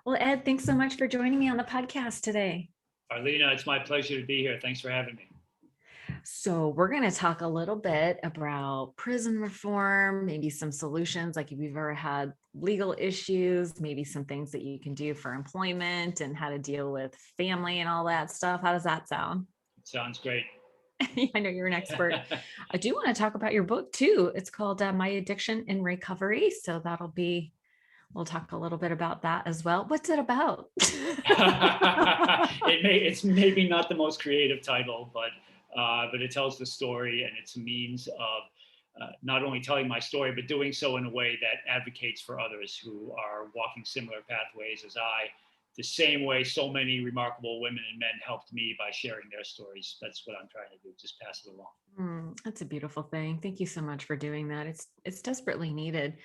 Well, Ed, thanks so much for joining me on the podcast today. Arlena, it's my pleasure to be here. Thanks for having me. So, we're going to talk a little bit about prison reform, maybe some solutions, like if you've ever had legal issues, maybe some things that you can do for employment and how to deal with family and all that stuff. How does that sound? Sounds great. I know you're an expert. I do want to talk about your book too. It's called My Addiction in Recovery. So, we'll talk a little bit about that as well. What's it about? It's maybe not the most creative title, but it tells the story, and it's a means of not only telling my story, but doing so in a way that advocates for others who are walking similar pathways as I. The same way so many remarkable women and men helped me by sharing their stories. That's what I'm trying to do. Just pass it along. That's a beautiful thing. Thank you so much for doing that. It's desperately needed.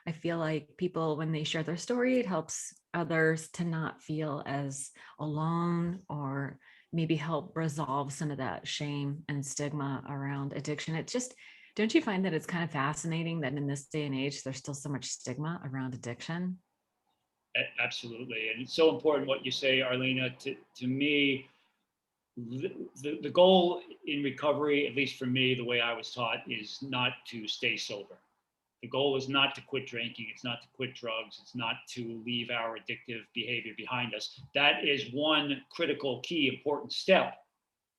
I feel like people, when they share their story, it helps others to not feel as alone, or maybe help resolve some of that shame and stigma around addiction. It's just, don't you find that it's kind of fascinating that in this day and age, there's still so much stigma around addiction? Absolutely, and it's so important what you say, Arlena. To me, the goal in recovery, at least for me, the way I was taught, is not to stay sober. The goal is not to quit drinking. It's not to quit drugs. It's not to leave our addictive behavior behind us. That is one critical, key, important step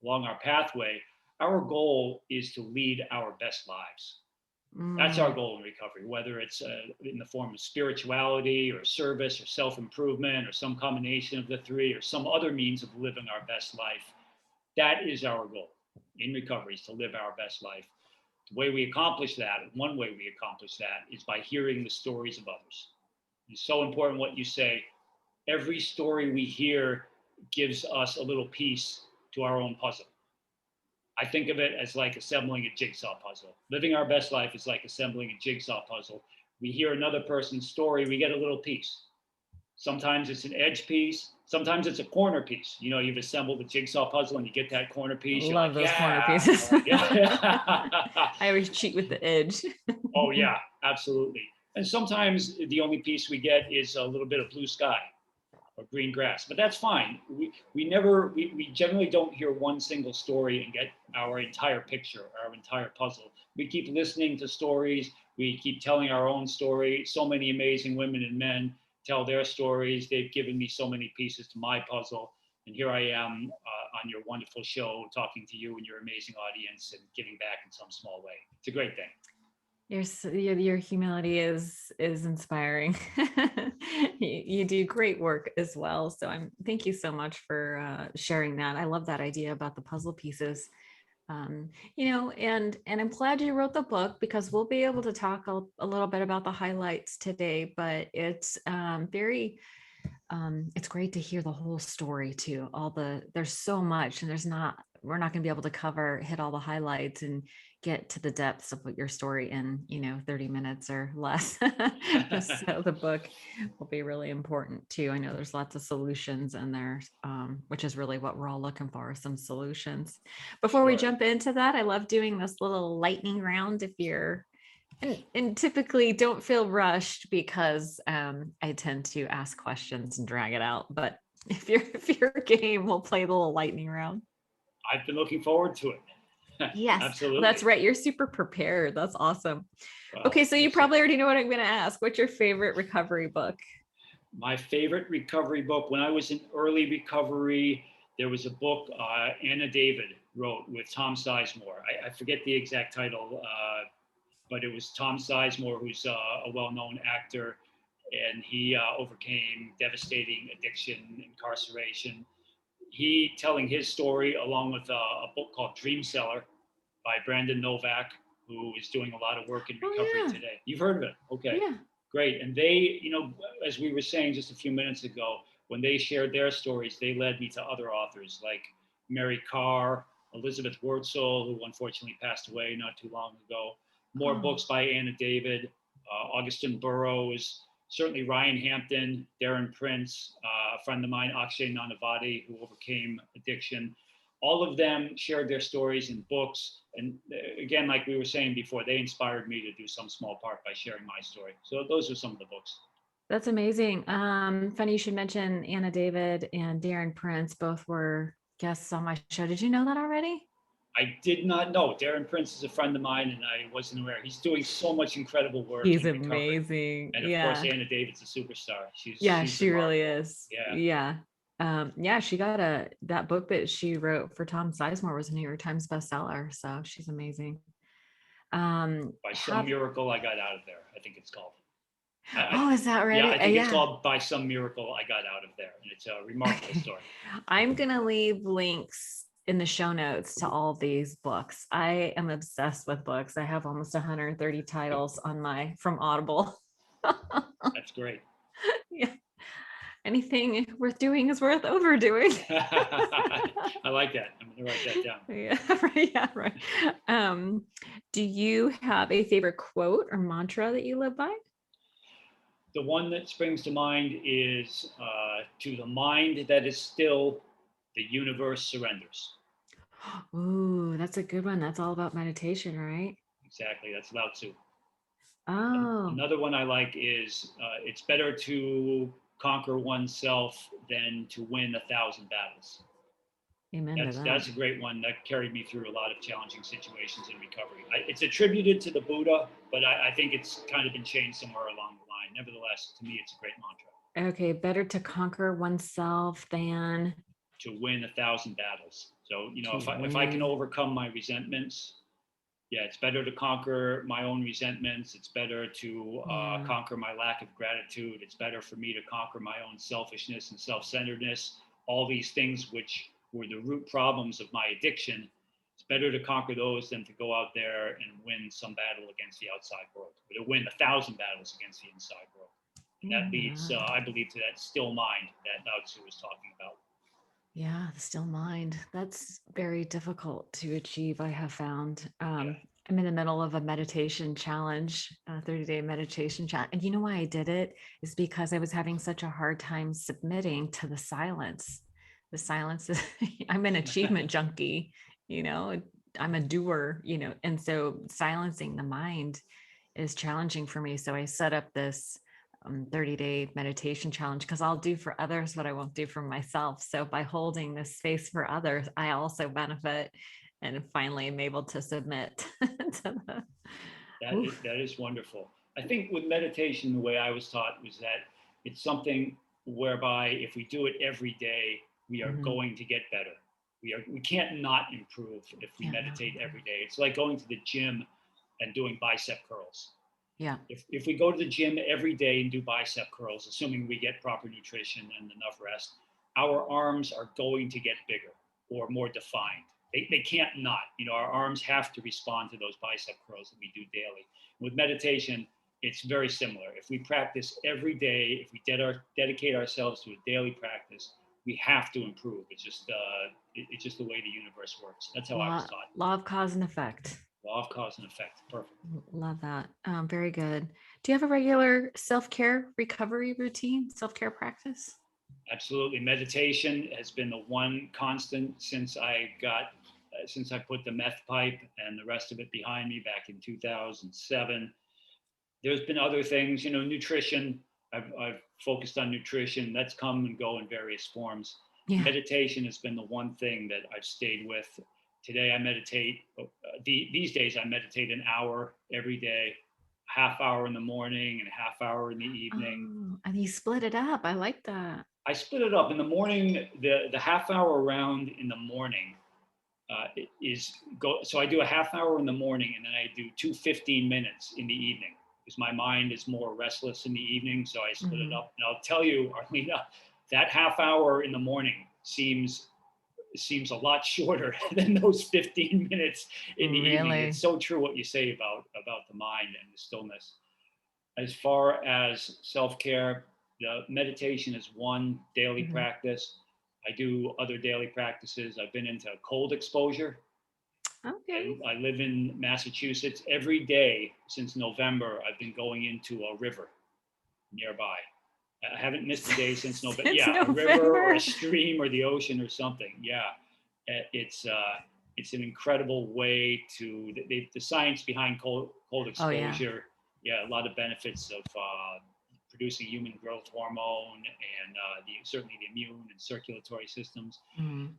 along our pathway. Our goal is to lead our best lives. That's our Mm, goal in recovery, whether it's in the form of spirituality or service or self improvement or some combination of the three or some other means of living our best life. That is our goal in recovery, is to live our best life. The way we accomplish that, one way we accomplish that, is by hearing the stories of others. It's so important what you say. Every story we hear gives us a little piece to our own puzzle. I think of it as like assembling a jigsaw puzzle. Living our best life is like assembling a jigsaw puzzle. We hear another person's story, we get a little piece. Sometimes it's an edge piece. Sometimes it's a corner piece. You know, you've assembled a jigsaw puzzle and you get that corner piece. You're love like, those corner yeah, pieces. yeah. I always cheat with the edge. Oh, yeah, absolutely. And sometimes the only piece we get is a little bit of blue sky or green grass, but that's fine. We generally don't hear one single story and get our entire picture, our entire puzzle. We keep listening to stories. We keep telling our own story. So many amazing women and men tell their stories. They've given me so many pieces to my puzzle. And here I am on your wonderful show, talking to you and your amazing audience and giving back in some small way. It's a great thing. Your humility is inspiring. You do great work as well. So I'm thank you so much for sharing that. I love that idea about the puzzle pieces. And I'm glad you wrote the book, because we'll be able to talk a little bit about the highlights today. But it's great to hear the whole story too. There's so much, and we're not going to be able to hit all the highlights and get to the depths of what your story in 30 minutes or less. So the book will be really important too. I know there's lots of solutions in there, which is really what we're all looking for, some solutions. Before we Sure. jump into that, I love doing this little lightning round. If you're and typically don't feel rushed, because I tend to ask questions and drag it out. But if you're game, we'll play the little lightning round. I've been looking forward to it. Yes. Well, Absolutely. that's right. You're super prepared. That's awesome. Well, Okay, so you we'll see. probably already know what I'm going to ask. What's your favorite recovery book? My favorite recovery book, when I was in early recovery, there was a book Anna David wrote with Tom Sizemore. I forget the exact title, but it was Tom Sizemore, who's a well known actor, and he overcame devastating addiction, incarceration. He telling his story along with a book called Dream Seller by Brandon Novak, who is doing a lot of work in recovery Oh today. You've heard of it? Okay, yeah. great. And they, as we were saying just a few minutes ago, when they shared their stories, they led me to other authors like Mary Carr, Elizabeth Wurtzel, who unfortunately passed away not too long ago, more Oh. books by Anna David, Augustin Burroughs, certainly Ryan Hampton, Darren Prince, a friend of mine, Akshay Nanavati, who overcame addiction. All of them shared their stories in books. And again, like we were saying before, they inspired me to do some small part by sharing my story. So those are some of the books. That's amazing. Funny you should mention Anna David and Darren Prince both were guests on my show. Did you know that already? I did not know. Darren Prince is a friend of mine, and I wasn't aware. He's doing so much incredible work He's in recovery. amazing. And of course, Yeah. Anna David's a superstar. Yeah, She's she really remarkable. is. Yeah. Yeah. Yeah, she got that book that she wrote for Tom Sizemore was a New York Times bestseller. So she's amazing. By some Have miracle, I got out of there. I think it's called. I, Oh, is that yeah, right? I think it's Yeah. called By Some Miracle I Got Out of There, and it's a remarkable story. I'm gonna leave links in the show notes to all these books. I am obsessed with books. I have almost 130 titles on my from Audible. That's great. Yeah. Anything worth doing is worth overdoing. I like that. I'm going to write that down. Yeah, right. Yeah, right. Do you have a favorite quote or mantra that you live by? The one that springs to mind is to the mind that is still, the universe surrenders. Ooh, that's a good one. That's all about meditation, right? Exactly. That's Lao Tzu. Oh, Another one I like is it's better to conquer oneself than to win 1,000 battles. amen to that. That's a great one that carried me through a lot of challenging situations in recovery. It's attributed to the Buddha, but I think it's kind of been changed somewhere along the line. Nevertheless, to me, it's a great mantra. Okay, better to conquer oneself than To win 1,000 battles. So to if I can win. overcome my resentments, yeah, it's better to conquer my own resentments. It's better to Yeah. conquer my lack of gratitude. It's better for me to conquer my own selfishness and self-centeredness. All these things which were the root problems of my addiction. It's better to conquer those than to go out there and win some battle against the outside world, or to win 1,000 battles against the inside world. And that Amen to leads, that. I believe, to that still mind that Lao Tzu was talking about. Yeah, the still mind. That's very difficult to achieve, I have found. Yeah. I'm in the middle of a meditation challenge, a 30-day meditation challenge. And you know why I did it? Is because I was having such a hard time submitting to the silence. The silence is, I'm an achievement junkie, you know, I'm a doer, you know, and so silencing the mind is challenging for me. So I set up this 30-day meditation challenge because I'll do for others what I won't do for myself. So by holding this space for others, I also benefit and finally am able to submit to the That is wonderful. I think with meditation, the way I was taught was that it's something whereby if we do it every day, we are Mhm. going to get better. We can't not improve if we Can't not meditate every improve. day. It's like going to the gym and doing bicep curls. Yeah. If we go to the gym every day and do bicep curls, assuming we get proper nutrition and enough rest, our arms are going to get bigger or more defined. They can't not. Our arms have to respond to those bicep curls that we do daily. With meditation, it's very similar. If we practice every day, if we dedicate ourselves to a daily practice, we have to improve. It's just the way the universe works. That's how I was taught. Law of cause and effect. Law of cause and effect. Perfect. Love that. Very good. Do you have a regular self-care recovery routine, self-care practice? Absolutely. Meditation has been the one constant since I put the meth pipe and the rest of it behind me back in 2007. There's been other things, nutrition. I've focused on nutrition. That's come and go in various forms. Yeah. Meditation has been the one thing that I've stayed with. Today I meditate. These days I meditate an hour every day, half hour in the morning and a half hour in the evening. Oh, and you split it up. I like that. I split it up in the morning. The half hour round in the morning so I do a half hour in the morning, and then I do 2 15 minutes in the evening because my mind is more restless in the evening. So I split it Mhm. up, and I'll tell you, Arlena, that half hour in the morning seems a lot shorter than those 15 minutes in the evening. It's Really? so true what you say about the mind and the stillness. As far as self-care, the meditation is one daily Mhm. practice. I do other daily practices. I've been into cold exposure. Okay. I live in Massachusetts. Every day since November, I've been going into a river nearby. I haven't missed a day since November. Since Yeah, a river or a November. stream or the ocean or something. Yeah, it's it's an incredible way to the science behind cold Oh yeah. exposure. Yeah, a lot of benefits of producing human growth hormone and certainly the immune and circulatory systems. Mm.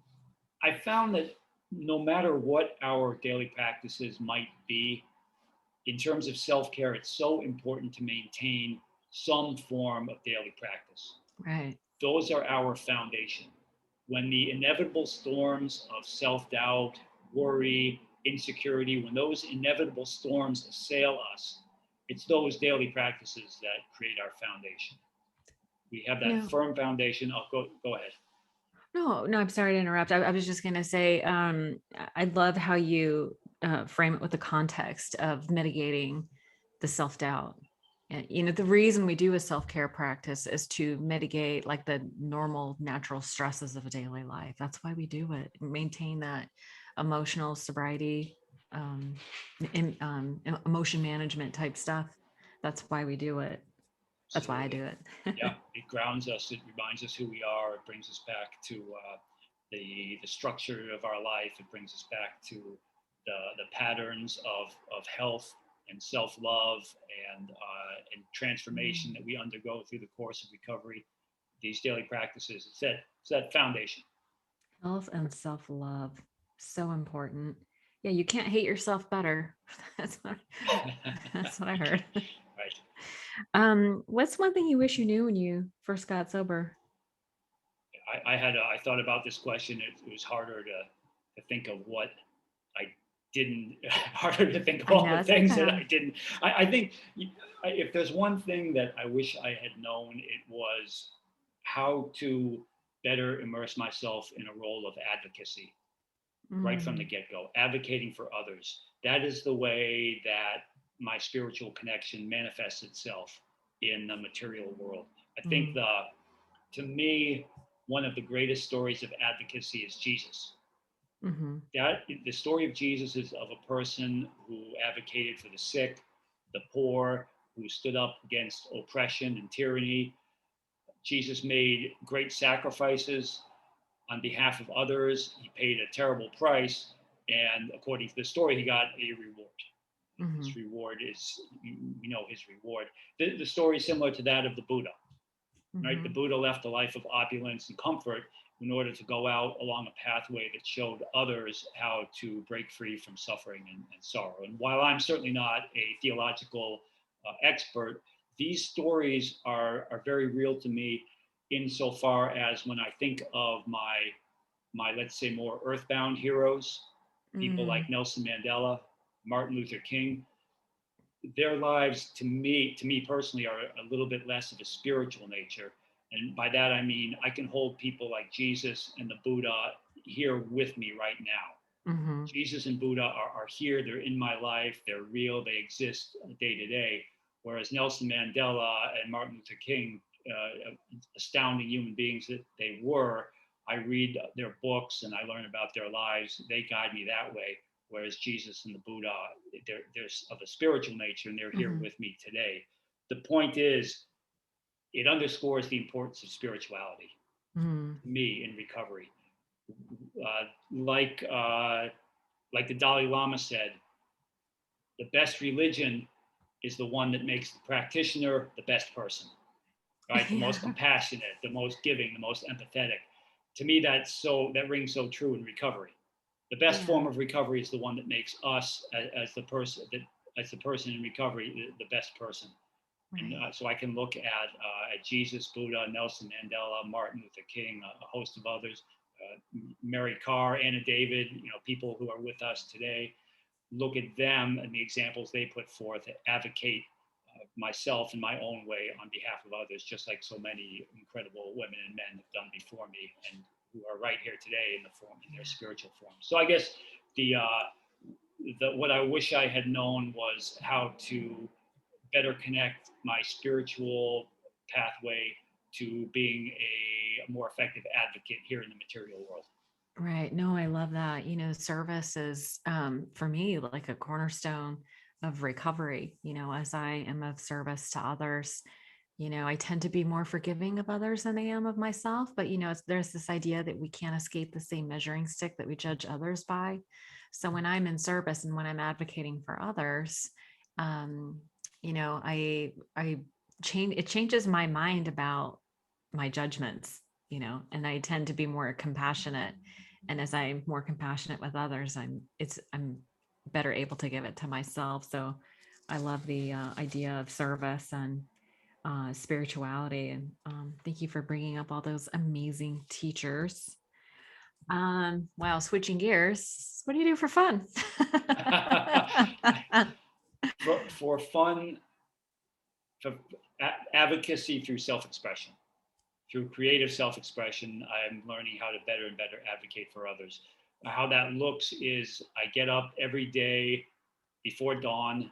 I found that no matter what our daily practices might be, in terms of self care, it's so important to maintain some form of daily practice. Right. Those are our foundation. When the inevitable storms of self doubt, worry, insecurity, when those inevitable storms assail us, it's those daily practices that create our foundation. We have You that know, firm foundation. I'll go ahead. no, I'm sorry to interrupt. I was just going to say, I love how you frame it with the context of mitigating the self doubt. And, the reason we do a self care practice is to mitigate like the normal, natural stresses of a daily life. That's why we do it, maintain that emotional sobriety, um, emotion management type stuff. That's why we do it. That's why I Absolutely. do it. Yeah, it grounds us. It reminds us who we are. It brings us back to the structure of our life. It brings us back to the patterns of health and self love and transformation that we undergo through the course of recovery. These daily practices. It's that foundation. Health and self love, so important. Yeah, you can't hate yourself better. That's what that's what I heard. Right. What's one thing you wish you knew when you first got sober? I thought about this question. It was harder to think of what I didn't, harder to think of I all know the it's things that okay. I didn't. I think if there's one thing that I wish I had known, it was how to better immerse myself in a role of advocacy right from the Mm, get go, advocating for others. That is the way that my spiritual connection manifests itself in the material world. I think mm, to me, one of the greatest stories of advocacy is Jesus. mhm, That the story of Jesus is of a person who advocated for the sick, the poor, who stood up against oppression and tyranny. Jesus made great sacrifices on behalf of others. He paid a terrible price, and according to the story, he got a reward. His mhm, reward is, we know his reward. The story is similar to that of the Buddha, right? The mhm, Buddha left a life of opulence and comfort in order to go out along a pathway that showed others how to break free from suffering and sorrow. And while I'm certainly not a theological expert, these stories are very real to me insofar as when I think of my let's say more earthbound heroes, people mm, like Nelson Mandela, Martin Luther King, their lives to me personally are a little bit less of a spiritual nature, and by that I mean I can hold people like Jesus and the Buddha here with me right now. mhm, Jesus and Buddha are here, they're in my life, they're real, they exist day to day, whereas Nelson Mandela and Martin Luther King, astounding human beings that they were, I read their books and I learn about their lives, they guide me that way. Whereas Jesus and the Buddha, they're of a spiritual nature and they're here mhm, with me today. The point is, it underscores the importance of spirituality mm. to me in recovery. Uh, like like the Dalai Lama said, the best religion is the one that makes the practitioner the best person, right? The most Yeah, compassionate, the most giving, the most empathetic. To me, that rings so true in recovery. The best yeah, form of recovery is the one that makes us as the person as the person in recovery the best person. And right. so I can look at Jesus, Buddha, Nelson Mandela, Martin Luther King, a host of others, Mary Carr, Anna David, people who are with us today, look at them and the examples they put forth, advocate myself in my own way on behalf of others, just like so many incredible women and men have done before me and who are right here today in their spiritual form. So I guess the what I wish I had known was how to better connect my spiritual pathway to being a more effective advocate here in the material world. Right. No, I love that. Service is for me like a cornerstone of recovery. As I am of service to others, I tend to be more forgiving of others than I am of myself. But, there's this idea that we can't escape the same measuring stick that we judge others by. So when I'm in service and when I'm advocating for others, um, I it changes my mind about my judgments, and I tend to be more compassionate. And as I'm more compassionate with others, I'm better able to give it to myself. So I love the idea of service and spirituality. And thank you for bringing up all those amazing teachers. Wow, switching gears, what do you do for fun? For fun, for advocacy through self-expression. Through creative self-expression, I'm learning how to better and better advocate for others. How that looks is I get up every day before dawn.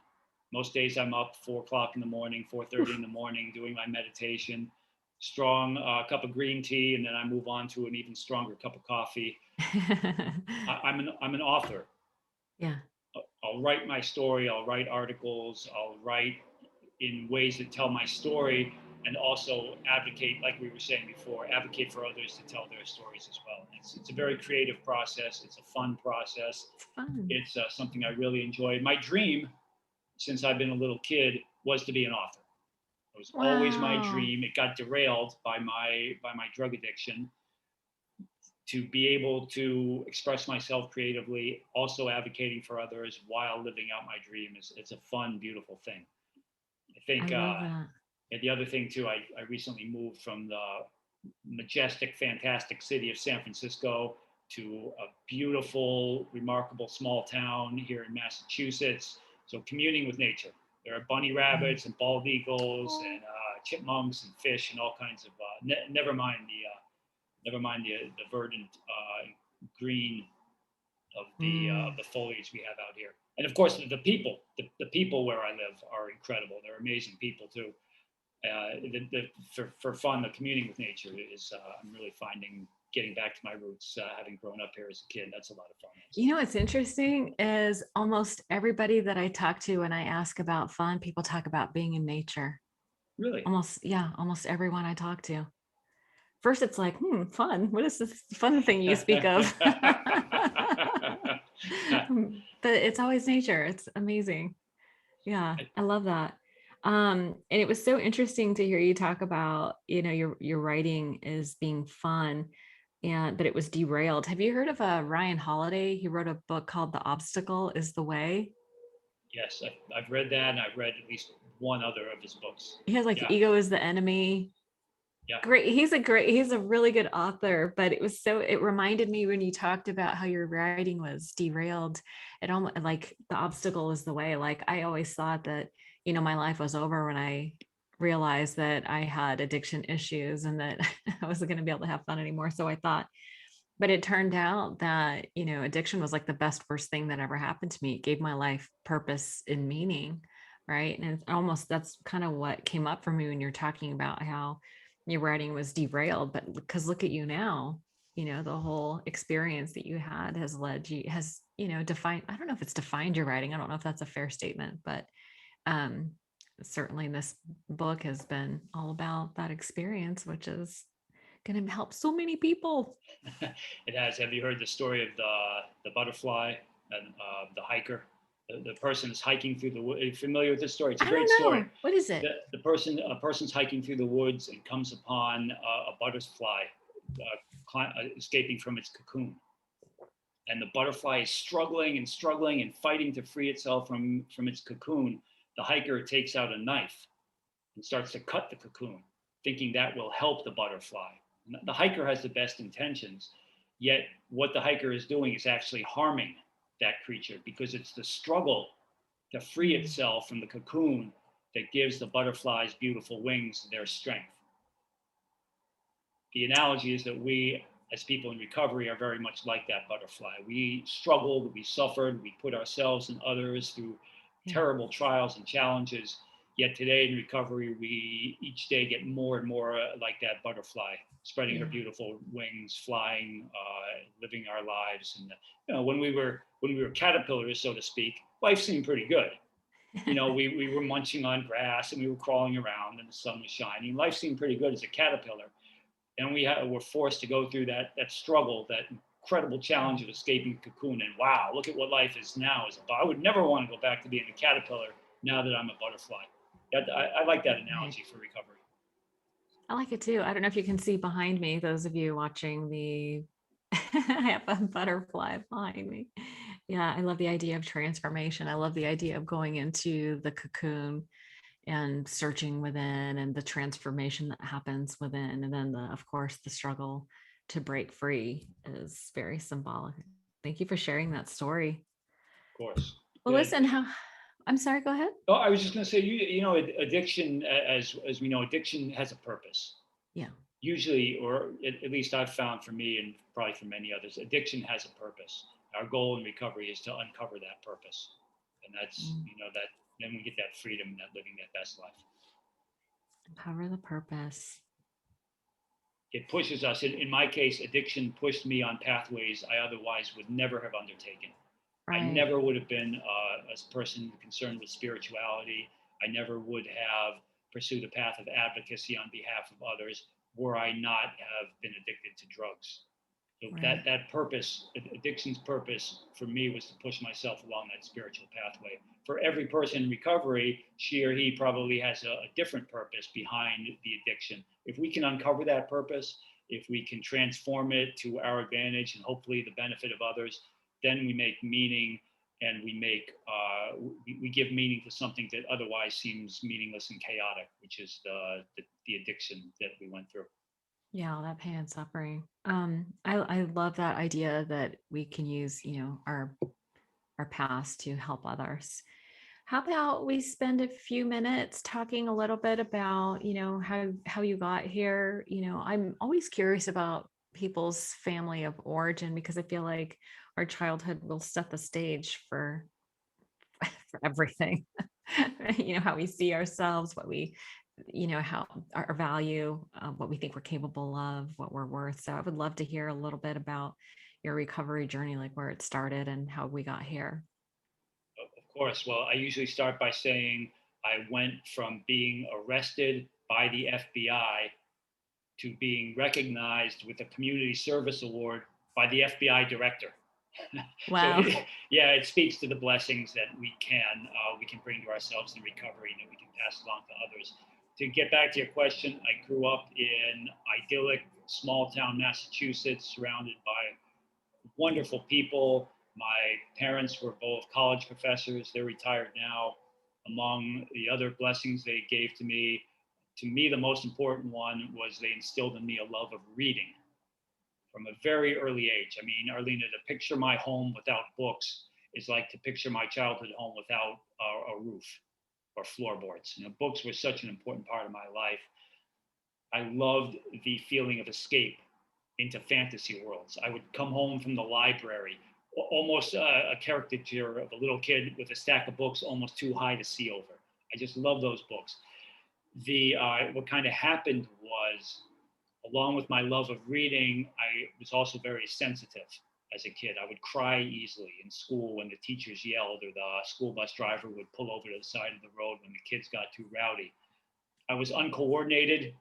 Most days I'm up 4 o'clock in the morning, 4:30 in the morning, doing my meditation, strong cup of green tea, and then I move on to an even stronger cup of coffee. I'm an author. Yeah. I'll write my story. I'll write articles. I'll write in ways that tell my story, and also advocate, like we were saying before, advocate for others to tell their stories as well. It's a very creative process. It's a fun process. It's fun. It's something I really enjoy. My dream, since I've been a little kid, was to be an author. It was always my dream. It got derailed by my drug addiction. To be able to express myself creatively, also advocating for others while living out my dream it's a fun, beautiful thing. I think I love that. and the other thing too, I recently moved from the majestic, fantastic city of San Francisco to a beautiful, remarkable small town here in Massachusetts. So communing with nature. There are bunny rabbits and bald eagles and chipmunks and fish and all kinds of. Never mind the verdant green of the foliage we have out here. And of course, the people, the people where I live are incredible. They're amazing people too. For fun, the communing with nature is I'm really finding getting back to my roots, having grown up here as a kid. That's a lot of fun. What's interesting is almost everybody that I talk to when I ask about fun, people talk about being in nature. Really? Almost everyone I talk to. First, it's like, fun. What is this fun thing you speak of? But it's always nature. It's amazing. Yeah, I love that. And it was so interesting to hear you talk about, your writing is being fun, but it was derailed. Have you heard of Ryan Holiday? He wrote a book called The Obstacle is the Way. Yes, I've read that, and I've read at least one other of his books. He has Ego is the Enemy. Yeah. Great. He's a really good author, but it reminded me when you talked about how your writing was derailed. It almost like the obstacle is the way. Like I always thought that, my life was over when I realized that I had addiction issues and that I wasn't going to be able to have fun anymore. So I thought, but it turned out that, addiction was like the best worst thing that ever happened to me. It gave my life purpose and meaning. Right. And it's almost, that's kind of what came up for me when you're talking about how your writing was derailed, but because look at you now, the whole experience that you had has defined, I don't know if it's defined your writing. I don't know if that's a fair statement, but certainly this book has been all about that experience, which is going to help so many people. It has. Have you heard the story of the butterfly and the hiker? The person is hiking through the woods. Are you familiar with this story? It's a great story. What is it? A person's hiking through the woods and comes upon a butterfly escaping from its cocoon. And the butterfly is struggling and fighting to free itself from its cocoon. The hiker takes out a knife and starts to cut the cocoon, thinking that will help the butterfly. The hiker has the best intentions, yet what the hiker is doing is actually harming that creature, because it's the struggle to free itself from the cocoon that gives the butterfly's beautiful wings their strength. The analogy is that we, as people in recovery, are very much like that butterfly. We struggled, we suffered, we put ourselves and others through terrible trials and challenges. Yet today in recovery, we each day get more and more like that butterfly, spreading her beautiful wings, flying, living our lives. And when we were caterpillars, so to speak, life seemed pretty good. We were munching on grass and we were crawling around and the sun was shining. Life seemed pretty good as a caterpillar. And we were forced to go through that struggle, that incredible challenge of escaping the cocoon. And wow, look at what life is now. I would never want to go back to being a caterpillar now that I'm a butterfly. Yeah, I like that analogy for recovery. I like it too. I don't know if you can see behind me, those of you watching the, I have a butterfly behind me. Yeah, I love the idea of transformation. I love the idea of going into the cocoon and searching within and the transformation that happens within. And then, of course, the struggle to break free is very symbolic. Thank you for sharing that story. Of course. Well, listen, I'm sorry, go ahead. Oh, I was just going to say, addiction, as we know, addiction has a purpose. Yeah. Usually, or at least I've found for me and probably for many others, addiction has a purpose. Our goal in recovery is to uncover that purpose. And that's, that then we get that freedom, that living that best life. Uncover the purpose. It pushes us, in my case, addiction pushed me on pathways I otherwise would never have undertaken. Right. I never would have been a person concerned with spirituality. I never would have pursued a path of advocacy on behalf of others were I not have been addicted to drugs. So Right. that purpose, addiction's purpose for me was to push myself along that spiritual pathway. For every person in recovery, she or he probably has a different purpose behind the addiction. If we can uncover that purpose, if we can transform it to our advantage and hopefully the benefit of others, then we make meaning and we give meaning to something that otherwise seems meaningless and chaotic, which is the addiction that we went through. Yeah, that pain and suffering. I love that idea that we can use, our past to help others. How about we spend a few minutes talking a little bit about, how you got here? I'm always curious about people's family of origin because I feel like our childhood will set the stage for for everything. How we see ourselves, what we, how our value, what we think we're capable of, what we're worth. So I would love to hear a little bit about your recovery journey, like where it started and how we got here. Of course. Well, I usually start by saying I went from being arrested by the FBI to being recognized with a community service award by the FBI director. So Wow. yeah, it speaks to the blessings that we can bring to ourselves in recovery and that we can pass along to others. To get back to your question, I grew up in idyllic small town Massachusetts, surrounded by wonderful people. My parents were both college professors. They're retired now. Among the other blessings they gave to me, the most important one was they instilled in me a love of reading from a very early age. I mean, Arlena, to picture my home without books is like to picture my childhood home without a roof or floorboards. Books were such an important part of my life. I loved the feeling of escape into fantasy worlds. I would come home from the library, almost a caricature of a little kid with a stack of books almost too high to see over. I just love those books. What kind of happened was, along with my love of reading, I was also very sensitive as a kid. I would cry easily in school when the teachers yelled or the school bus driver would pull over to the side of the road when the kids got too rowdy. I was uncoordinated,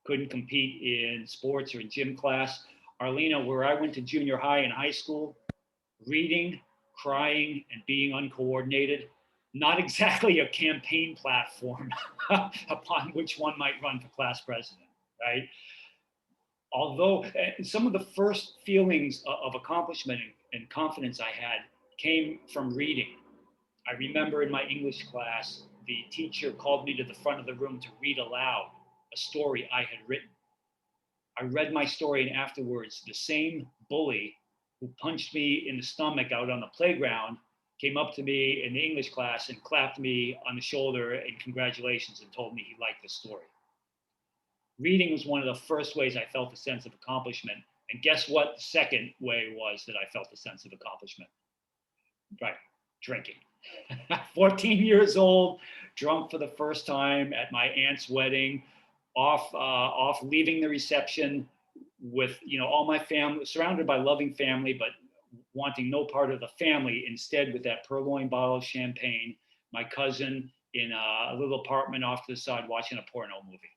couldn't compete in sports or in gym class. Arlena, where I went to junior high and high school, reading, crying, and being uncoordinated, not exactly a campaign platform upon which one might run for class president, right? Although some of the first feelings of accomplishment and confidence I had came from reading. I remember in my English class, the teacher called me to the front of the room to read aloud a story I had written. I read my story, and afterwards, the same bully who punched me in the stomach out on the playground came up to me in the English class and clapped me on the shoulder in congratulations and told me he liked the story. Reading was one of the first ways I felt a sense of accomplishment. And guess what the second way was that I felt a sense of accomplishment? Right, drinking. 14 years old, drunk for the first time at my aunt's wedding, off leaving the reception with all my family, surrounded by loving family, but wanting no part of the family. Instead, with that purloined bottle of champagne, my cousin in a little apartment off to the side watching a porno movie.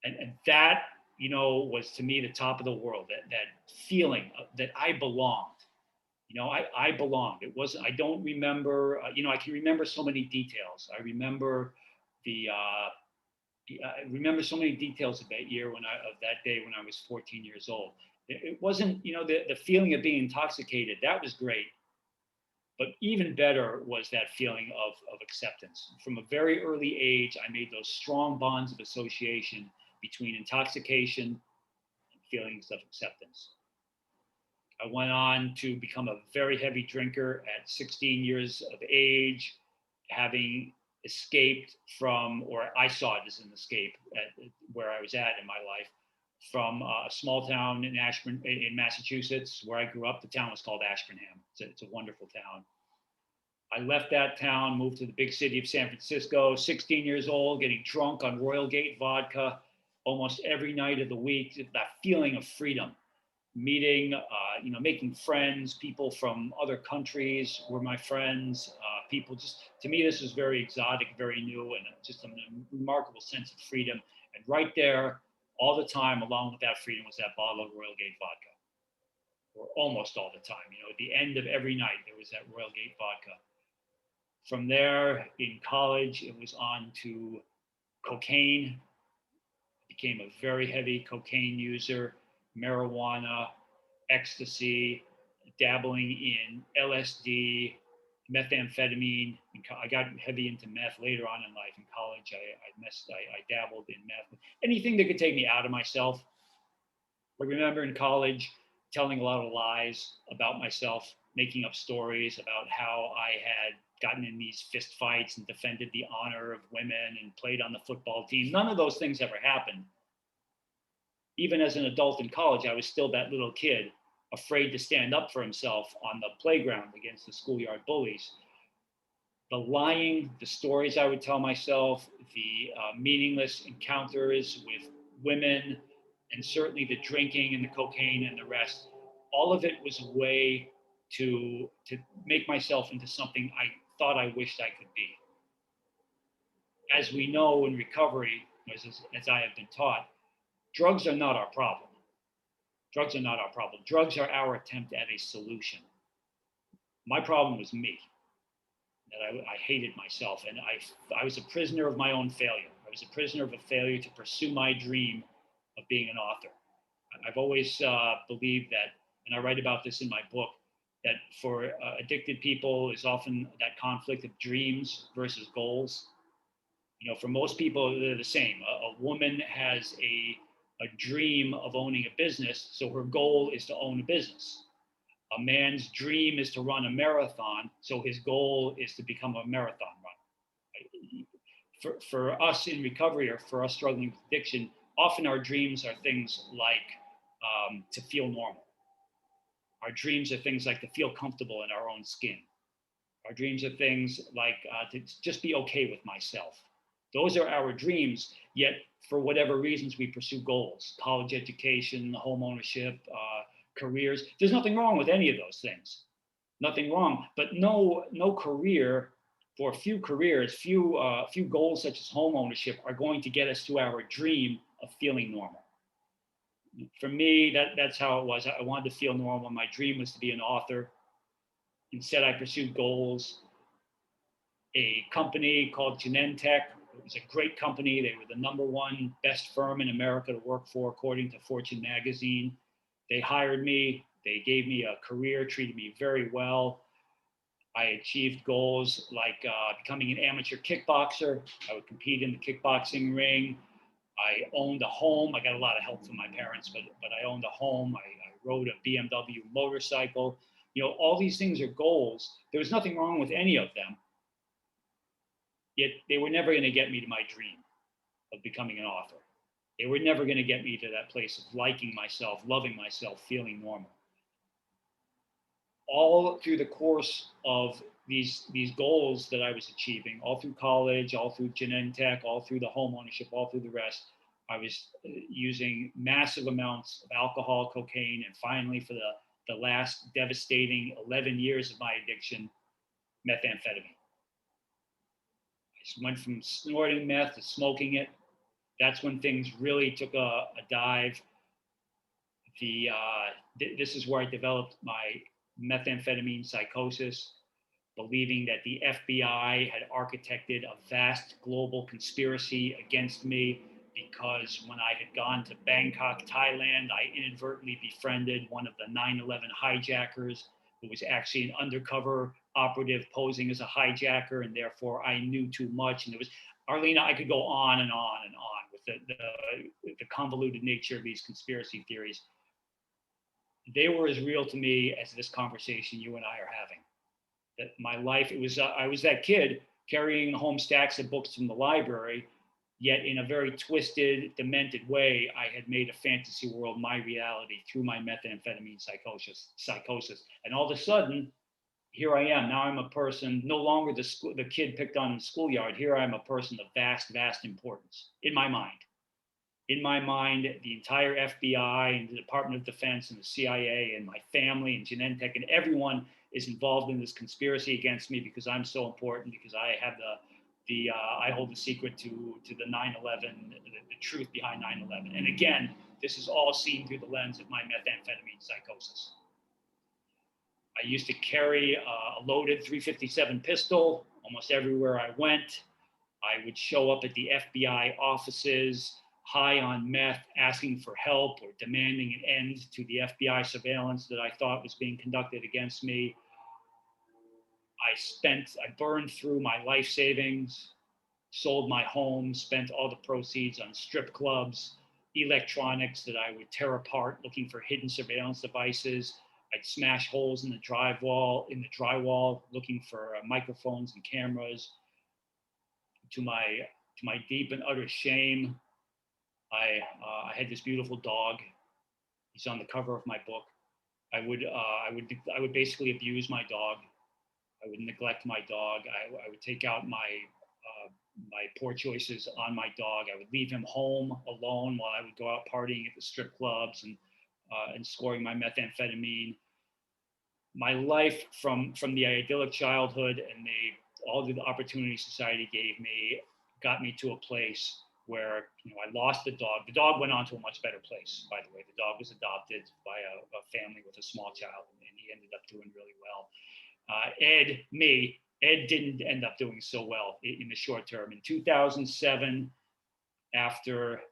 And that was to me the top of the world. That feeling that I belonged. I belonged. It wasn't. I don't remember. I can remember so many details. I remember I remember so many details of that year of that day when I was 14 years old. It wasn't, the feeling of being intoxicated. That was great. But even better was that feeling of acceptance. From a very early age, I made those strong bonds of association between intoxication and feelings of acceptance. I went on to become a very heavy drinker at 16 years of age, having escaped from, or I saw it as an escape at where I was at in my life, from a small town in Ashburn, in Massachusetts, where I grew up. The town was called Ashburnham. It's a wonderful town. I left that town, moved to the big city of San Francisco, 16 years old, getting drunk on Royal Gate vodka almost every night of the week. That feeling of freedom, meeting, making friends. People from other countries were my friends. People just, to me, this was very exotic, very new, and just a remarkable sense of freedom. And right there, all the time, along with that freedom, was that bottle of Royal Gate vodka, or almost all the time. At the end of every night, there was that Royal Gate vodka. From there, in college, it was on to cocaine. Became a very heavy cocaine user, marijuana, ecstasy, dabbling in LSD, methamphetamine. I got heavy into meth later on in life. In college, I dabbled in meth. Anything that could take me out of myself. I remember in college telling a lot of lies about myself, making up stories about how I had gotten in these fist fights and defended the honor of women and played on the football team. None of those things ever happened. Even as an adult in college, I was still that little kid, afraid to stand up for himself on the playground against the schoolyard bullies. The lying, the stories I would tell myself, the meaningless encounters with women, and certainly the drinking and the cocaine and the rest, all of it was a way to make myself into something I thought I wished I could be. As we know in recovery, as I have been taught, drugs are not our problem. Drugs are not our problem. Drugs are our attempt at a solution. My problem was me, that I hated myself, and I was a prisoner of my own failure. I was a prisoner of a failure to pursue my dream of being an author. I've always believed that, and I write about this in my book, that for addicted people is often that conflict of dreams versus goals. For most people, they're the same. A woman has a dream of owning a business, so her goal is to own a business. A man's dream is to run a marathon, so his goal is to become a marathon runner. For us in recovery, or for us struggling with addiction, often our dreams are things like to feel normal. Our dreams are things like to feel comfortable in our own skin. Our dreams are things like to just be okay with myself. Those are our dreams, yet for whatever reasons we pursue goals, college education, home ownership, careers. There's nothing wrong with any of those things. Nothing wrong, but no career, for few careers, few goals such as home ownership are going to get us to our dream of feeling normal. For me, that's how it was. I wanted to feel normal. My dream was to be an author. Instead, I pursued goals. A company called Genentech. It was a great company. They were the #1 best firm in America to work for, according to Fortune magazine. They hired me. They gave me a career, treated me very well. I achieved goals like becoming an amateur kickboxer. I would compete in the kickboxing ring. I owned a home. I got a lot of help from my parents, but I owned a home. I rode a BMW motorcycle. All these things are goals. There was nothing wrong with any of them. Yet they were never going to get me to my dream of becoming an author. They were never going to get me to that place of liking myself, loving myself, feeling normal. All through the course of these goals that I was achieving, all through college, all through Genentech, all through the home ownership, all through the rest, I was using massive amounts of alcohol, cocaine, and finally, for the last devastating 11 years of my addiction, methamphetamine. I went from snorting meth to smoking it. That's when things really took a dive. This is where I developed my methamphetamine psychosis. believing that the FBI had architected a vast global conspiracy against me because when I had gone to Bangkok, Thailand, I inadvertently befriended one of the 9/11 hijackers who was actually an undercover operative posing as a hijacker, and therefore I knew too much. And it was, Arlena, I could go on and on and on with the convoluted nature of these conspiracy theories. They were as real to me as this conversation you and I are having. That my life, it was, I was that kid carrying home stacks of books from the library, yet in a very twisted, demented way, I had made a fantasy world my reality through my methamphetamine psychosis. And all of a sudden, here I am. Now I'm a person, no longer the kid picked on in the schoolyard. Here I am, a person of vast, vast importance in my mind. In my mind, the entire FBI and the Department of Defense and the CIA and my family and Genentech and everyone is involved in this conspiracy against me because I'm so important, because I have I hold the secret to the 9/11, the truth behind 9/11. And again, this is all seen through the lens of my methamphetamine psychosis. I used to carry a loaded 357 pistol almost everywhere I went. I would show up at the FBI offices high on meth, asking for help or demanding an end to the FBI surveillance that I thought was being conducted against me. I burned through my life savings, sold my home, spent all the proceeds on strip clubs, electronics that I would tear apart looking for hidden surveillance devices. I'd smash holes in the drywall looking for microphones and cameras. To my deep and utter shame, I had this beautiful dog. He's on the cover of my book. I would basically abuse my dog. I would neglect my dog. I would take out my poor choices on my dog. I would leave him home alone while I would go out partying at the strip clubs and scoring my methamphetamine. My life from the idyllic childhood and all the opportunities society gave me got me to a place where I lost the dog. The dog went on to a much better place, by the way. The dog was adopted by a family with a small child, and he ended up doing really well. Ed didn't end up doing so well in the short term. In 2007, after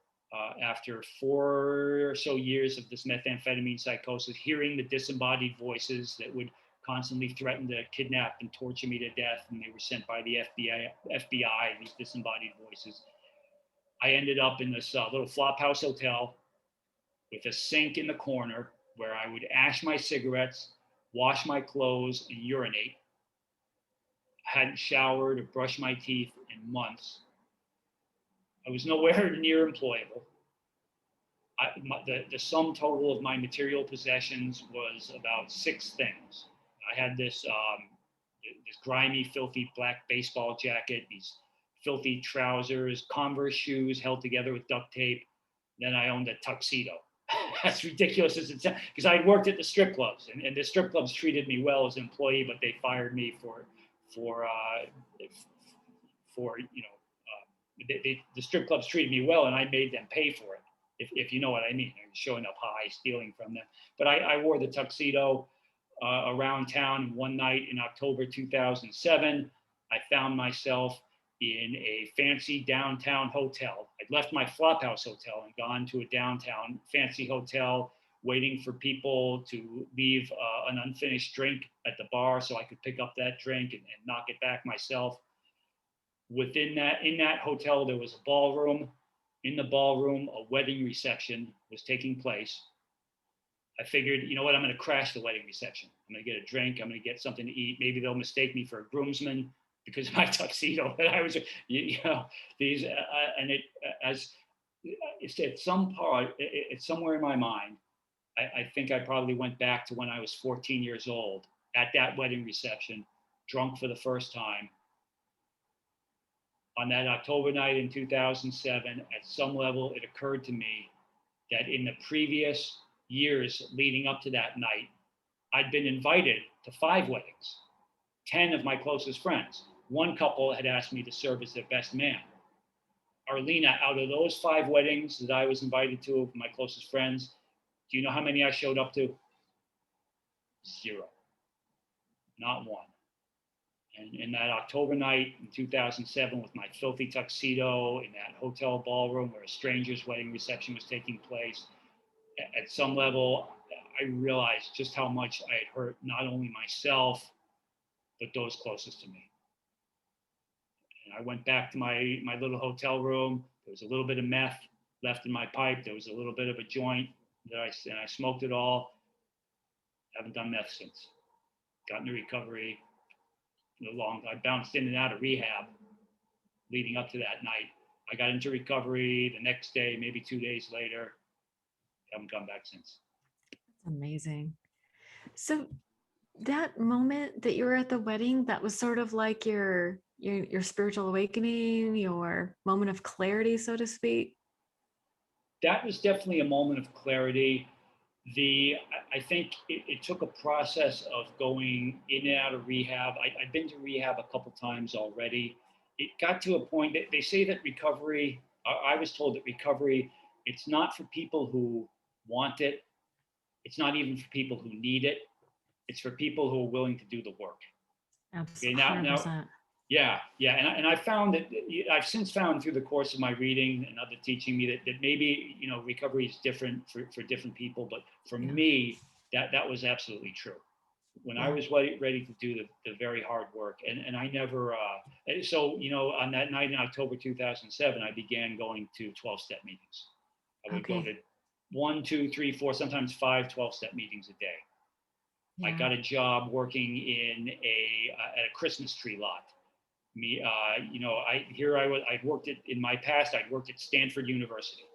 4 or so years of this methamphetamine psychosis, hearing the disembodied voices that would constantly threaten to kidnap and torture me to death, and they were sent by the FBI, these disembodied voices, I ended up in this little flophouse hotel with a sink in the corner where I would ash my cigarettes, wash my clothes, and urinate. I hadn't showered or brushed my teeth in months. I was nowhere near employable. The sum total of my material possessions was about 6 things. I had this grimy, filthy black baseball jacket, these filthy trousers, Converse shoes held together with duct tape. Then I owned a tuxedo. As ridiculous as it sounds, because I worked at the strip clubs, and the strip clubs treated me well as an employee, but they fired me for the strip clubs treated me well, and I made them pay for it. If you know what I mean, showing up high, stealing from them. But I wore the tuxedo around town. One night in October 2007, I found myself in a fancy downtown hotel. I'd left my flophouse hotel and gone to a downtown fancy hotel, waiting for people to leave an unfinished drink at the bar so I could pick up that drink and knock it back myself. In that hotel, there was a ballroom. In the ballroom, a wedding reception was taking place. I figured, you know what, I'm going to crash the wedding reception. I'm going to get a drink. I'm going to get something to eat. Maybe they'll mistake me for a groomsman because of my tuxedo. But I was, these, and it, as it's at some part, it's somewhere in my mind. I think I probably went back to when I was 14 years old at that wedding reception, drunk for the first time. On that October night in 2007, at some level, it occurred to me that in the previous years leading up to that night, I'd been invited to 5 weddings, 10 of my closest friends. One couple had asked me to serve as their best man. Arlena, out of those 5 weddings that I was invited to of my closest friends, do you know how many I showed up to? 0. Not one. And in that October night in 2007, with my filthy tuxedo in that hotel ballroom where a stranger's wedding reception was taking place, at some level, I realized just how much I had hurt not only myself, but those closest to me. And I went back to my little hotel room. There was a little bit of meth left in my pipe. There was a little bit of a joint and I smoked it all. Haven't done meth since. Got into recovery. I bounced in and out of rehab leading up to that night. I got into recovery the next day, maybe 2 days later. Haven't come back since. That's amazing. So that moment that you were at the wedding, that was sort of like your spiritual awakening, your moment of clarity, so to speak. That was definitely a moment of clarity. I think it took a process of going in and out of rehab. I've been to rehab a couple times already. It got to a point that they say that recovery. I was told that recovery, it's not for people who want it. It's not even for people who need it. It's for people who are willing to do the work. Okay, Absolutely, now 100%. yeah, yeah, and I found that I've since found through the course of my reading and other teaching me that maybe recovery is different for different people, but for Yeah, me that was absolutely true. When I yeah. was ready to do the very hard work, and I never so on that night in October 2007, I began going to 12-step meetings. I would go Okay. to one, two, three, four, sometimes five 12-step meetings a day. I Yeah. got a job working at a Christmas tree lot. I'd worked in my past. I'd worked at Stanford University.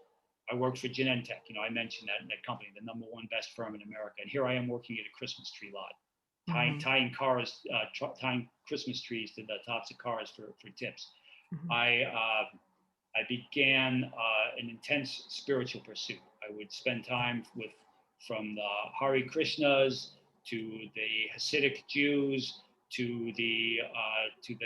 I worked for Genentech. I mentioned that company, the number one best firm in America. And here I am working at a Christmas tree lot, Mhm, tying Christmas trees to the tops of cars for tips. mhm. I began an intense spiritual pursuit. I would spend time from the Hare Krishnas to the Hasidic Jews to the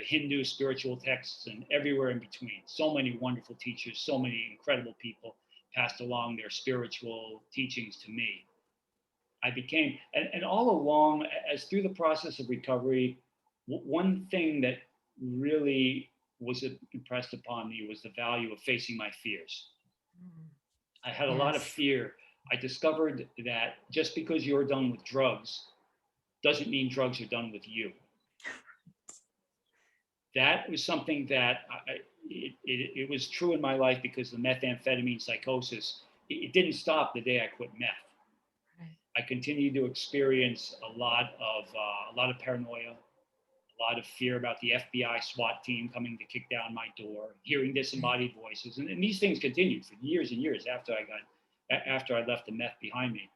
Hindu spiritual texts and everywhere in between. So many wonderful teachers, so many incredible people passed along their spiritual teachings to me. I became, and all along, as through the process of recovery, one thing that really was impressed upon me was the value of facing my fears. Mm. I had a lot of Yes. fear. I discovered that just because you're done with drugs doesn't mean drugs are done with you. That was something that it was true in my life because the methamphetamine psychosis, it didn't stop the day I quit meth. Right. I continued to experience a lot of paranoia, a lot of fear about the FBI SWAT team coming to kick down my door, hearing Right. disembodied voices, and these things continued for years and years after I left the meth behind me.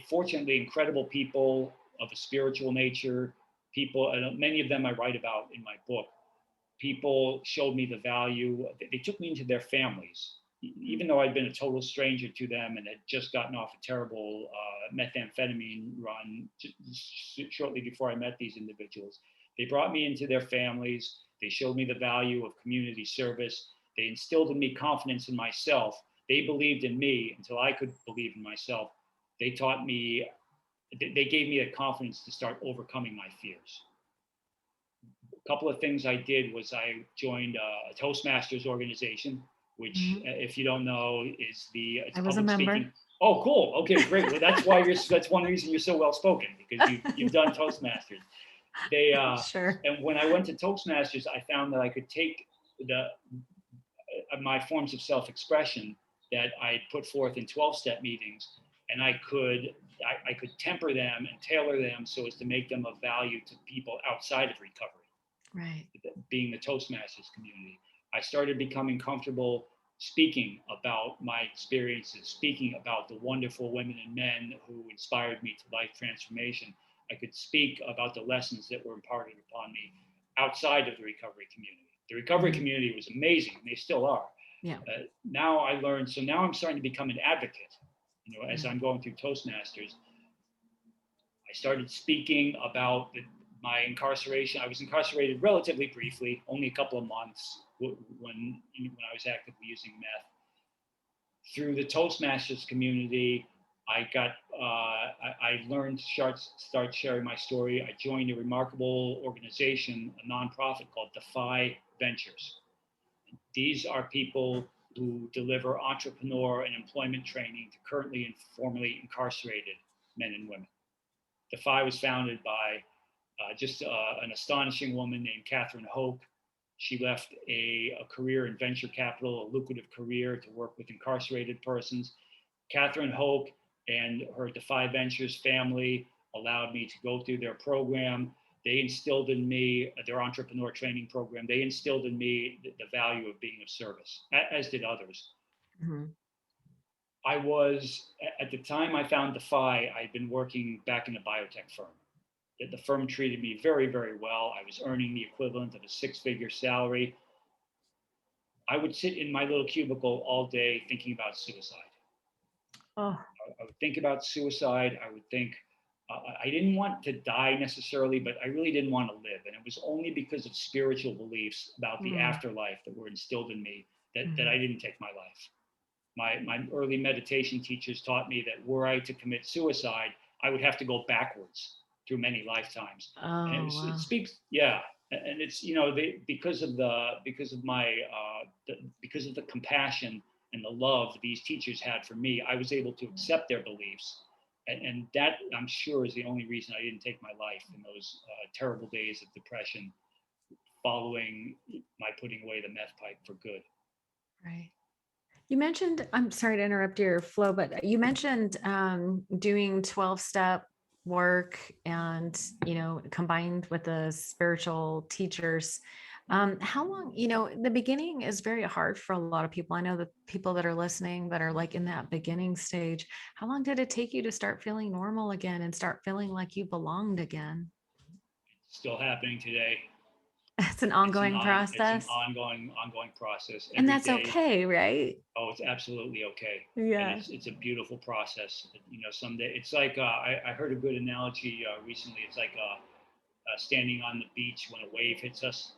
Fortunately incredible people of a spiritual nature, people, and many of them I write about in my book. People showed me the value. They took me into their families, Mm. even though I'd been a total stranger to them and had just gotten off a terrible methamphetamine run shortly before I met these individuals. They brought me into their families. They showed me the value of community service. They instilled in me confidence in myself. They believed in me until I could believe in myself. They taught me, they gave me the confidence to start overcoming my fears. A couple of things I did was I joined a Toastmasters organization, which, Mhm. if you don't know, it's I was a public member. speaking. Oh, cool. Okay, great. Well, that's one reason you're so well spoken because you've done Toastmasters. They Sure. And when I went to Toastmasters, I found that I could take the my forms of self-expression that I put forth in 12-step meetings, and I could temper them and tailor them so as to make them of value to people outside of recovery, Right. being the Toastmasters community. I started becoming comfortable speaking about my experiences, speaking about the wonderful women and men who inspired me to life transformation. I could speak about the lessons that were imparted upon me outside of the recovery community. The recovery Mhm. community was amazing, and they still are. Yeah. Now I learned, so now I'm starting to become an advocate. As Yeah. I'm going through Toastmasters, I started speaking about my incarceration. I was incarcerated relatively briefly, only a couple of months when I was actively using meth. Through the Toastmasters community, I learned to start sharing my story. I joined a remarkable organization, a nonprofit called Defy Ventures. These are people who deliver entrepreneur and employment training to currently and formerly incarcerated men and women. Defy was founded by an astonishing woman named Catherine Hoke. She left a career in venture capital, a lucrative career to work with incarcerated persons. Catherine Hoke and her Defy Ventures family allowed me to go through their program. They instilled in me their entrepreneur training program. They instilled in me the value of being of service, as did others. Mm-hmm. I was, at the time I found Defy, I'd been working back in a biotech firm. The firm treated me very, very well. I was earning the equivalent of a six-figure salary. I would sit in my little cubicle all day thinking about suicide. Oh. I would think about suicide. I would think, I didn't want to die necessarily, but I really didn't want to live. And it was only because of spiritual beliefs about the afterlife that were instilled in me that I didn't take my life. My early meditation teachers taught me that were I to commit suicide, I would have to go backwards through many lifetimes. And Wow. it speaks, yeah. And it's, because of the compassion and the love these teachers had for me, I was able to accept their beliefs. And that, I'm sure, is the only reason I didn't take my life in those terrible days of depression following my putting away the meth pipe for good. Right. You mentioned, I'm sorry to interrupt your flow, but you mentioned doing 12-step work and, combined with the spiritual teachers. How long, the beginning is very hard for a lot of people. I know the people that are listening that are like in that beginning stage. How long did it take you to start feeling normal again and start feeling like you belonged again? Still happening today. It's an ongoing It's an process. ongoing process And every that's day. okay, right? Oh, it's absolutely okay. And Yeah. it's a beautiful process. Someday it's like I heard a good analogy recently. It's like standing on the beach when a wave hits us.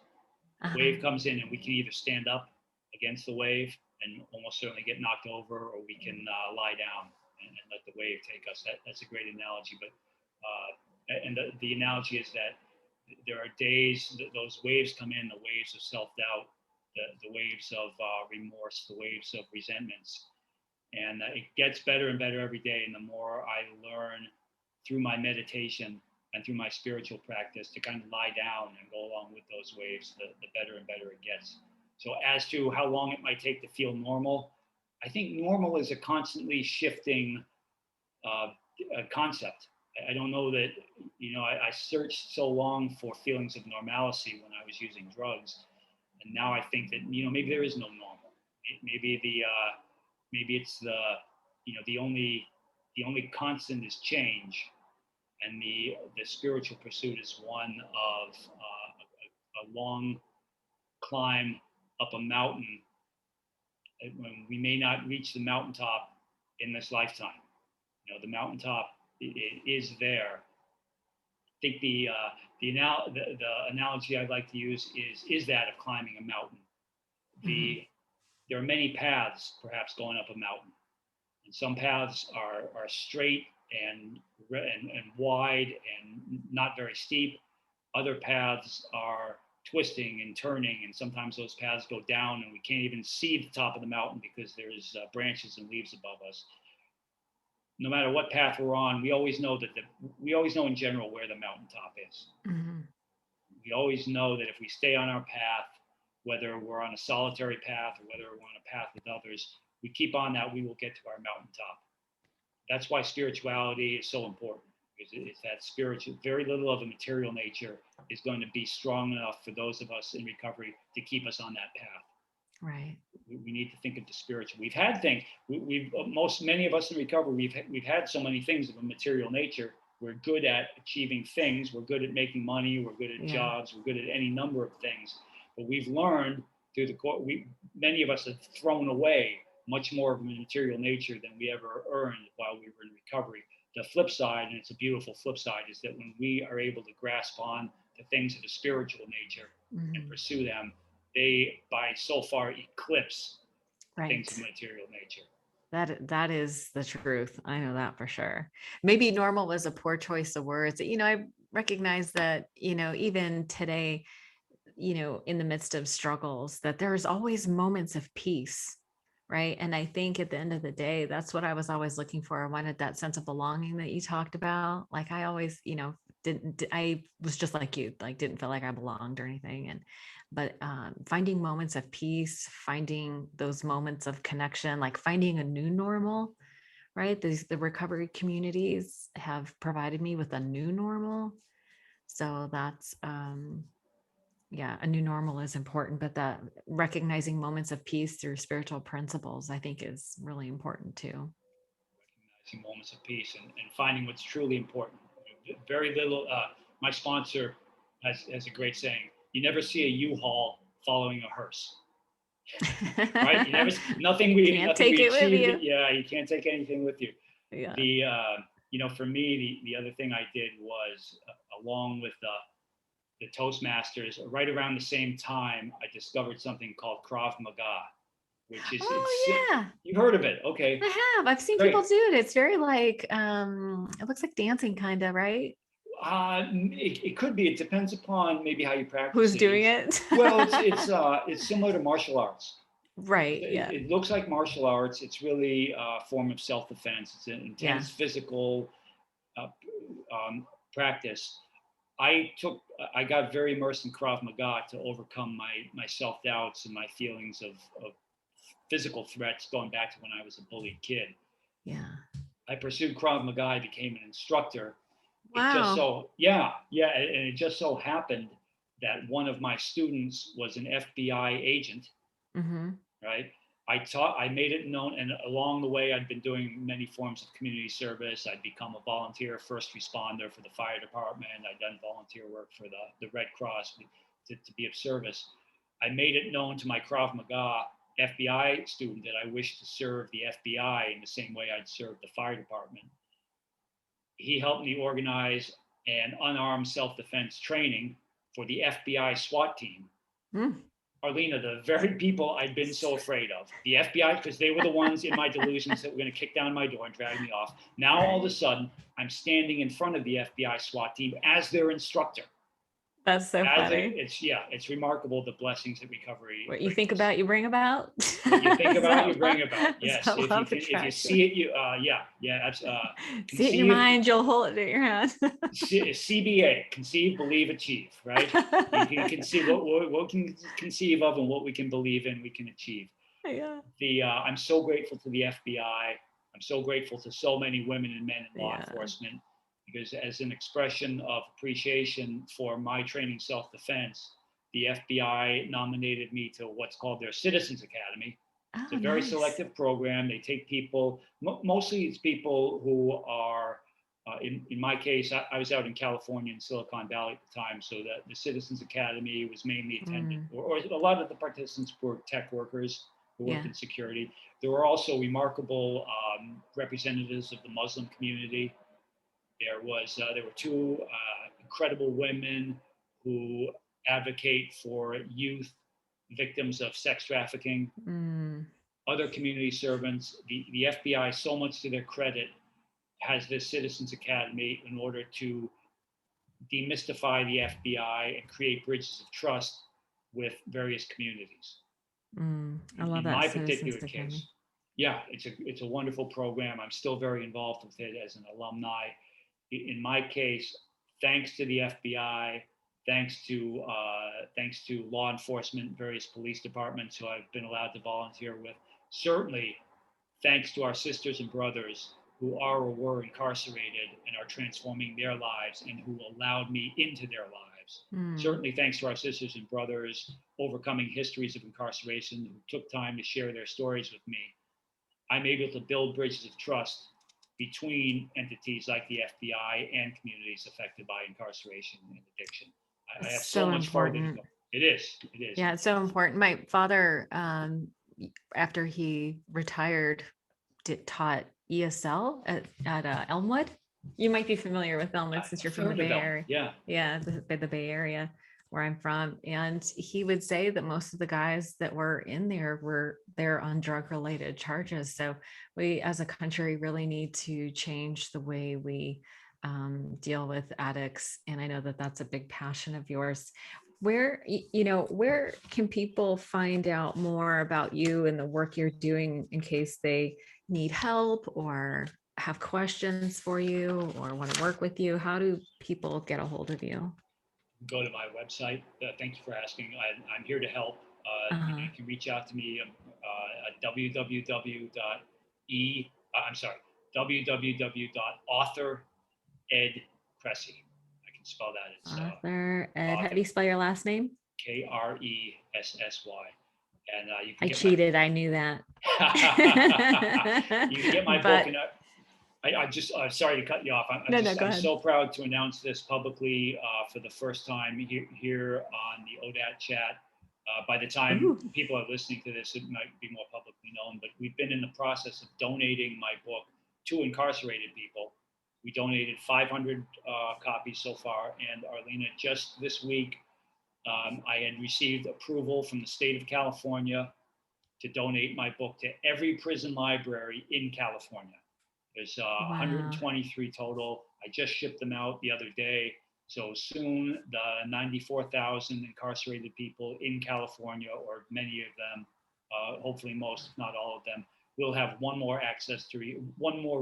A Uh-huh. wave comes in, and we can either stand up against the wave and almost certainly get knocked over, or we can lie down and let the wave take us. That's a great analogy. But and the analogy is that there are days that those waves come in, the waves of self-doubt, the waves of remorse, the waves of resentments, and it gets better and better every day. And the more I learn through my meditation and through my spiritual practice to kind of lie down and go along with those waves, the better and better it gets. So as to how long it might take to feel normal, I think normal is a constantly shifting uh, concept. I don't know that, I searched so long for feelings of normalcy when I was using drugs. And now I think that, maybe there is no normal. Maybe maybe it's the only constant is change. And the spiritual pursuit is one of a long climb up a mountain when we may not reach the mountaintop in this lifetime. The mountaintop is there. I think the analogy I'd like to use is that of climbing a mountain. There are many paths, perhaps, going up a mountain, and some paths are straight and wide and not very steep. Other paths are twisting and turning, and sometimes those paths go down, and we can't even see the top of the mountain because there's branches and leaves above us. No matter what path we're on, we always know in general where the mountaintop is. Mm-hmm. We always know that if we stay on our path, whether we're on a solitary path or whether we're on a path with others, we keep on that, we will get to our mountaintop. That's why spirituality is so important, because it's that spiritual, very little of a material nature is going to be strong enough for those of us in recovery to keep us on that path. Right. We need to think of the spiritual. We've had things. Many of us in recovery. We've had so many things of a material nature. We're good at achieving things. We're good at making money. We're good at jobs. We're good at any number of things. But we've learned through many of us have thrown away much more of a material nature than we ever earned while we were in recovery. The flip side, and it's a beautiful flip side, is that when we are able to grasp on the things of a spiritual nature and pursue them, they by so far eclipse things of material nature. That is the truth. I know that for sure. Maybe normal was a poor choice of words. I recognize that, even today, in the midst of struggles, that there's always moments of peace, right? And I think at the end of the day, that's what I was always looking for. I wanted that sense of belonging that you talked about. Like I always, I was just like you, like didn't feel like I belonged or anything. But finding moments of peace, finding those moments of connection, like finding a new normal, right? The recovery communities have provided me with a new normal. So that's, yeah, a new normal is important, but that recognizing moments of peace through spiritual principles, I think is really important too. Recognizing moments of peace and finding what's truly important. Very little. My sponsor has a great saying: "You never see a U-Haul following a hearse." Right? You never Can't nothing take we it with achieved. you. Yeah, you can't take anything with you. Yeah. The For me, the other thing I did was along with the Toastmasters, right around the same time, I discovered something called Krav Maga, which is Oh yeah. you've heard of it? Okay, I have. I've seen great. people do it. It's very like it looks like dancing kind of, right? It could be. It depends upon maybe how you practice Who's it. doing it? Well, it's similar to martial arts. Right. Yeah. It looks like martial arts. It's really a form of self-defense. It's an Yeah. intense physical uh, practice. I got very immersed in Krav Maga to overcome my self doubts and my feelings of physical threats going back to when I was a bullied kid. Yeah. I pursued Krav Maga. I became an instructor. It just Wow. so yeah, and it just so happened that one of my students was an FBI agent, Mm-hmm. right? I made it known, and along the way, I'd been doing many forms of community service. I'd become a volunteer first responder for the fire department. I'd done volunteer work for the Red Cross to be of service. I made it known to my Krav Maga FBI student that I wished to serve the FBI in the same way I'd served the fire department. He helped me organize an unarmed self defense training for the FBI SWAT team. Mm. Arlena, the very people I'd been so afraid of, the FBI, because they were the ones in my delusions that were going to kick down my door and drag me off. Now, all of a sudden, I'm standing in front of the FBI SWAT team as their instructor. That's so funny. It's remarkable the blessings that recovery What you think brings. about, you bring about. What you think about, you So, bring about. Yes, so law of if you attraction. see it, you yeah. That's See it in your conceive, mind, you'll hold it in your hand. CBA, conceive, believe, achieve. Right? We can conceive what can conceive of and what we can believe in, we can achieve. Yeah. I'm so grateful to the FBI. I'm so grateful to so many women and men in law Yeah. enforcement because, as an expression of appreciation for my training self-defense, the FBI nominated me to what's called their Citizens Academy. It's Oh, a very nice. selective program. They take people, mostly it's people who are, in my case, I was out in California in Silicon Valley at the time, so that the Citizens Academy was mainly attended, Mm, or a lot of the participants were tech workers who worked yeah. in security. There were also remarkable representatives of the Muslim community. There were two incredible women who advocate for youth victims of sex trafficking, Mm, other community servants. The FBI, so much to their credit, has this Citizens Academy in order to demystify the FBI and create bridges of trust with various communities. I love In that my Citizens particular Academy. case, yeah, it's a wonderful program. I'm still very involved with it as an alumni. In my case, thanks to the FBI, thanks to law enforcement, various police departments who I've been allowed to volunteer with. Certainly, thanks to our sisters and brothers who are or were incarcerated and are transforming their lives and who allowed me into their lives. Mm, Certainly, thanks to our sisters and brothers overcoming histories of incarceration who took time to share their stories with me. I'm able to build bridges of trust between entities like the FBI and communities affected by incarceration and addiction. I it's have so so much farther to important. go. It is. It is. Yeah, it's so important. My father, after he retired, taught ESL at Elmwood. You might be familiar with Elmwood since you're I've from the heard of Bay them. Area. Yeah. Yeah, the Bay Area. where I'm from. And he would say that most of the guys that were in there were there on drug related charges. So we as a country really need to change the way we deal with addicts. And I know that that's a big passion of yours. Where can people find out more about you and the work you're doing in case they need help or have questions for you or want to work with you? How do people get a hold of you? Go to my website. Thank you for asking. I'm here to help. Uh-huh. You can reach out to me at www.e. I'm sorry, www.author.ed Kressy. I can spell that. It's Author Ed. How do author, you spell your last name? Kressy. And you can I get my cheated. I knew that. you can get my book. But And I just sorry to cut you off. no, go I'm ahead. so proud to announce this publicly for the first time here on the ODAT chat. By the time Ooh, people are listening to this, it might be more publicly known. But we've been in the process of donating my book to incarcerated people. We donated 500 copies so far, and Arlena, just this week, I had received approval from the state of California to donate my book to every prison library in California. There's wow. 123 total. I just shipped them out the other day. So soon, the 94,000 incarcerated people in California, or many of them, hopefully most, if not all of them, will have one more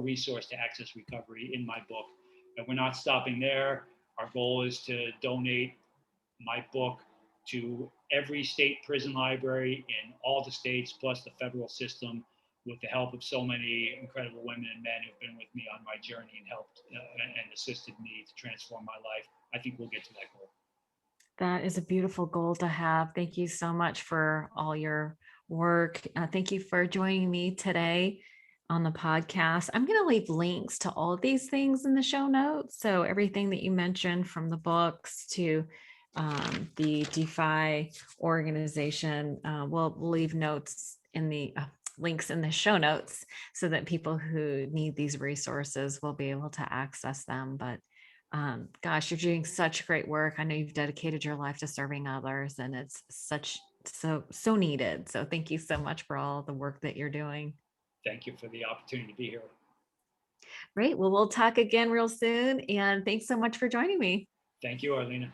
resource to access recovery in my book. And we're not stopping there. Our goal is to donate my book to every state prison library in all the states, plus the federal system, with the help of so many incredible women and men who've been with me on my journey and helped and assisted me to transform my life. I think we'll get to that goal. That is a beautiful goal to have. Thank you so much for all your work. Thank you for joining me today on the podcast. I'm going to leave links to all of these things in the show notes. So, everything that you mentioned from the books to the DeFi organization, we'll leave notes in the links in the show notes so that people who need these resources will be able to access them. But gosh, you're doing such great work. I know you've dedicated your life to serving others, and it's so needed. So thank you so much for all the work that you're doing. Thank you for the opportunity to be here. Great. Well, we'll talk again real soon. And thanks so much for joining me. Thank you, Arlena.